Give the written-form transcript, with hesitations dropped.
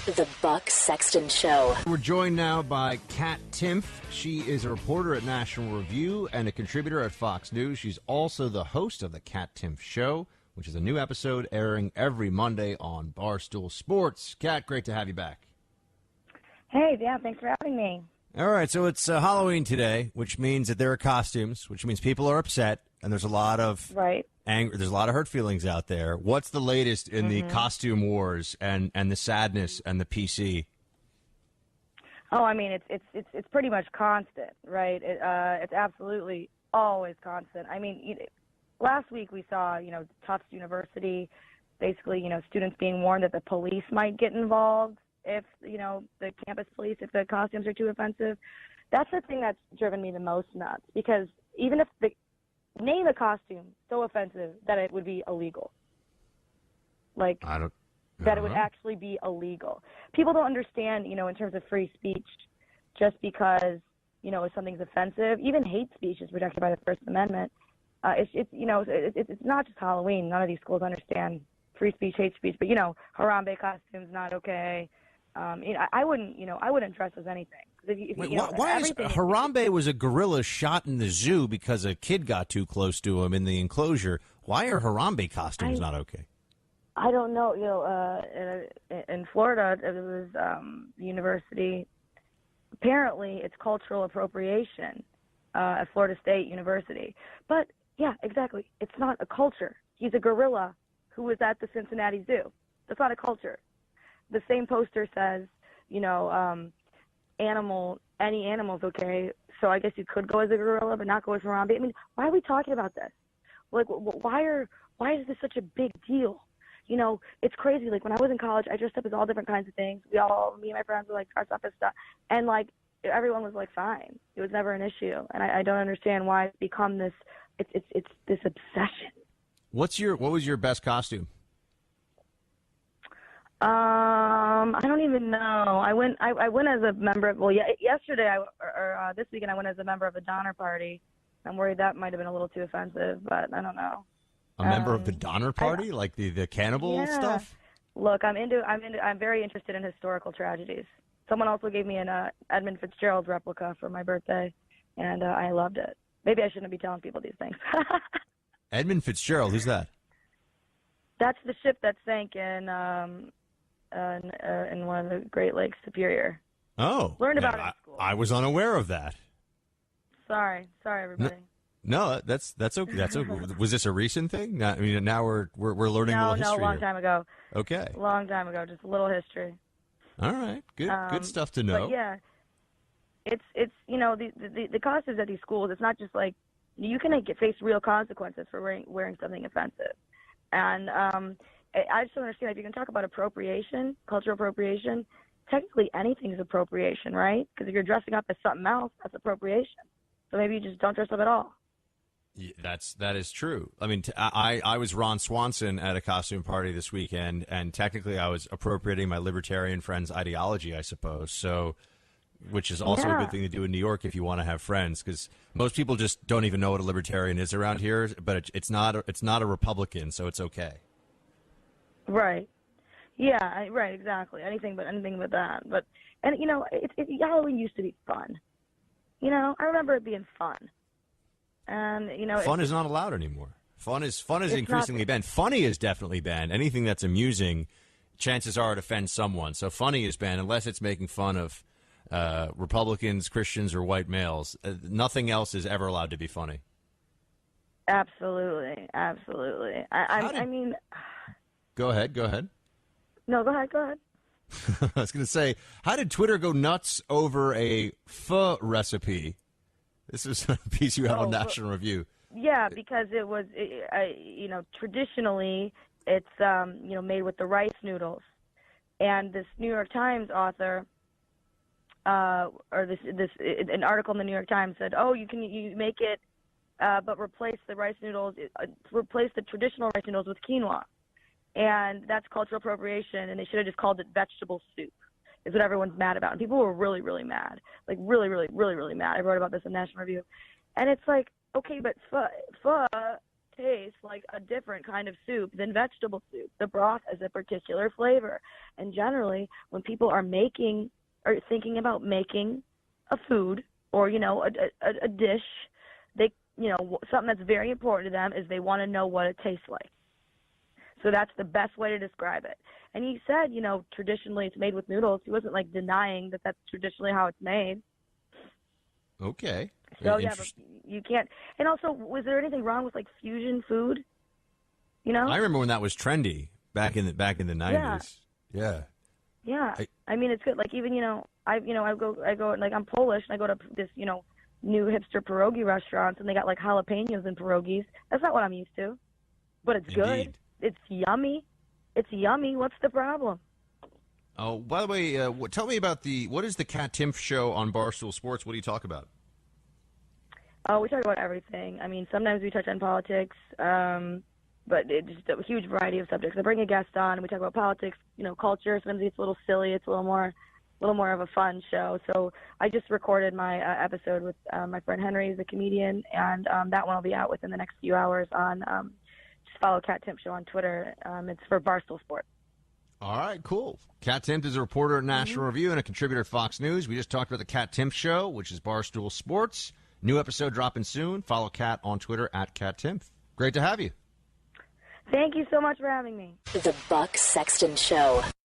The Buck Sexton Show. We're joined now by Kat Timpf. She is a reporter at National Review and a contributor at Fox News. She's also the host of the Kat Timpf Show, which is a new episode airing every Monday on Barstool Sports. Kat, great to have you back. Hey, yeah, thanks for having me. All right, so it's Halloween today, which means that there are costumes, which means people are upset, and there's a lot of anger. There's a lot of hurt feelings out there. What's the latest in the costume wars and the sadness and the PC? Oh, I mean, it's pretty much constant, right? It's absolutely always constant. I mean, last week we saw, Tufts University, basically, students being warned that the police might get involved if, the campus police, if the costumes are too offensive. That's the thing that's driven me the most nuts, because even if name a costume so offensive that it would be illegal. That it would actually be illegal. People don't understand, in terms of free speech, just because, if something's offensive, even hate speech is protected by the First Amendment. It's not just Halloween. None of these schools understand free speech, hate speech, but, Harambe costumes, not okay. I wouldn't dress as anything. Why is Harambe was a gorilla shot in the zoo because a kid got too close to him in the enclosure? Why are Harambe costumes not okay? I don't know. In Florida, it was the university. Apparently, it's cultural appropriation at Florida State University. But yeah, exactly. It's not a culture. He's a gorilla who was at the Cincinnati Zoo. That's not a culture. The same poster says, any animal's okay, so I guess you could go as a gorilla, but not go as Harambe. I mean, why are we talking about this? Like, why is this such a big deal? It's crazy. Like, when I was in college, I dressed up as all different kinds of things. Me and my friends were, dressed up as stuff. And, everyone was, fine. It was never an issue. And I don't understand why it's become this, it's this obsession. What was your best costume? I don't even know. I went as a member of, yesterday this weekend I went as a member of the Donner Party. I'm worried that might have been a little too offensive, but I don't know. A member of the Donner Party, like the cannibal stuff? Look, I'm very interested in historical tragedies. Someone also gave me an Edmund Fitzgerald replica for my birthday, and I loved it. Maybe I shouldn't be telling people these things. Edmund Fitzgerald, who's that? That's the ship that sank in one of the Great Lakes, Superior. Oh, learned about it in school. I was unaware of that. Sorry, everybody. No, that's okay. That's okay. Was this a recent thing? Now we're learning a little history. No, long time ago. Okay, long time ago. Just a little history. All right, good stuff to know. But yeah, it's the costumes at these schools. It's not just like you can face real consequences for wearing something offensive, and I just don't understand. If you can talk about appropriation, cultural appropriation, technically anything is appropriation, right? Because if you're dressing up as something else, that's appropriation. So maybe you just don't dress up at all. Yeah, that is true. I mean, I was Ron Swanson at a costume party this weekend, and technically I was appropriating my libertarian friend's ideology, I suppose. So, which is also a good thing to do in New York if you want to have friends, because most people just don't even know what a libertarian is around here. But it's not a Republican, so it's okay. Right. Yeah. Right. Exactly. Anything but that. But Halloween used to be fun. I remember it being fun. And fun is not allowed anymore. Fun is increasingly banned. Funny is definitely banned. Anything that's amusing, chances are it offends someone. So funny is banned unless it's making fun of Republicans, Christians, or white males. Nothing else is ever allowed to be funny. Absolutely. I mean. Go ahead. No, go ahead. I was going to say, how did Twitter go nuts over a pho recipe? This is a piece you have on National Review. Yeah, because it was, traditionally it's, made with the rice noodles. And this New York Times author, an article in the New York Times said, you make it, but replace the rice noodles, replace the traditional rice noodles with quinoa. And that's cultural appropriation, and they should have just called it vegetable soup, is what everyone's mad about. And people were really, really mad, like really, really, really, really mad. I wrote about this in National Review. And it's like, okay, but pho taste like a different kind of soup than vegetable soup. The broth has a particular flavor. And generally, when people are making or thinking about making a food or, a dish, they, something that's very important to them is they want to know what it tastes like. So that's the best way to describe it. And he said, traditionally it's made with noodles. He wasn't like denying that that's traditionally how it's made. Okay. So yeah, but you can't. And also, was there anything wrong with like fusion food? I remember when that was trendy back in the 90s. Yeah. Yeah. I mean, it's good. Like even I go like I'm Polish and I go to this new hipster pierogi restaurants and they got like jalapenos and pierogies. That's not what I'm used to, but it's Indeed. good. It's yummy. It's yummy. What's the problem? Oh, by the way, tell me about what is the Kat Timpf show on Barstool Sports? What do you talk about? Oh, we talk about everything. I mean, sometimes we touch on politics, but it's just a huge variety of subjects. I bring a guest on, and we talk about politics, culture. Sometimes it's a little silly. It's a little more of a fun show. So I just recorded my episode with my friend Henry, who's a comedian, and that one will be out within the next few hours on just follow Kat Timpf Show on Twitter. It's for Barstool Sports. All right, cool. Kat Timpf is a reporter at National Review and a contributor at Fox News. We just talked about the Kat Timpf Show, which is Barstool Sports. New episode dropping soon. Follow Kat on Twitter at Kat Timpf. Great to have you. Thank you so much for having me. The Buck Sexton Show.